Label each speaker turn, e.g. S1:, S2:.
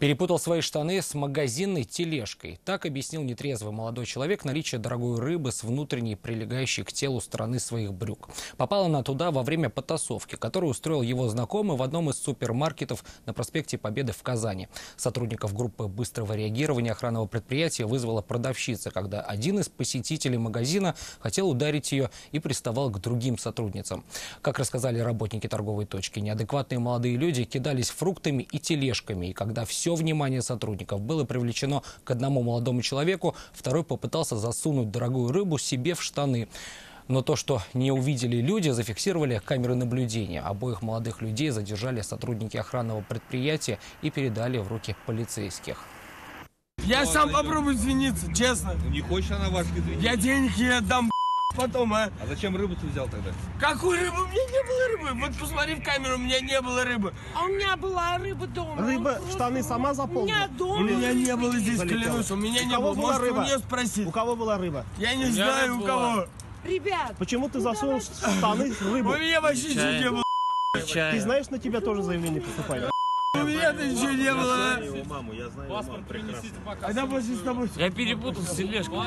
S1: Перепутал свои штаны с магазинной тележкой. Так объяснил нетрезвый молодой человек наличие дорогой рыбы с внутренней, прилегающей к телу стороны своих брюк. Попала она туда во время потасовки, которую устроил его знакомый в одном из супермаркетов на проспекте Победы в Казани. Сотрудников группы быстрого реагирования охранного предприятия вызвала продавщица, когда один из посетителей магазина хотел ударить ее и приставал к другим сотрудницам. Как рассказали работники торговой точки, неадекватные молодые люди кидались фруктами и тележками, и когда все внимание сотрудников было привлечено к одному молодому человеку, второй попытался засунуть дорогую рыбу себе в штаны. Но то, что не увидели люди, зафиксировали камеры наблюдения. Обоих молодых людей задержали сотрудники охранного предприятия и передали в руки полицейских.
S2: Я сам попробую извиниться, честно.
S3: Не хочешь она ваши извиниться?
S2: Я денег ей отдам потом, а?
S3: А зачем рыбу ты взял тогда?
S2: Какую рыбу? У меня не было рыбы. Вот посмотри в камеру, у меня не было рыбы.
S4: А у меня была рыба дома.
S5: Рыба штаны сама
S4: У
S5: заполнила?
S4: меня дома.
S2: У меня не было здесь, клянусь, у меня не было. Может, у нее спросить?
S5: У кого была рыба?
S2: Я не знаю, у кого.
S4: Ребят,
S5: Почему ты засунул в штаны рыбу?
S2: У меня вообще ничего не было.
S5: Ты знаешь, на тебя тоже заявление поступает?
S2: У меня-то ничего не было.
S3: Его маму, я знаю его маму прекрасно.
S2: Когда после с тобой?
S6: Я перепутал с тележкой.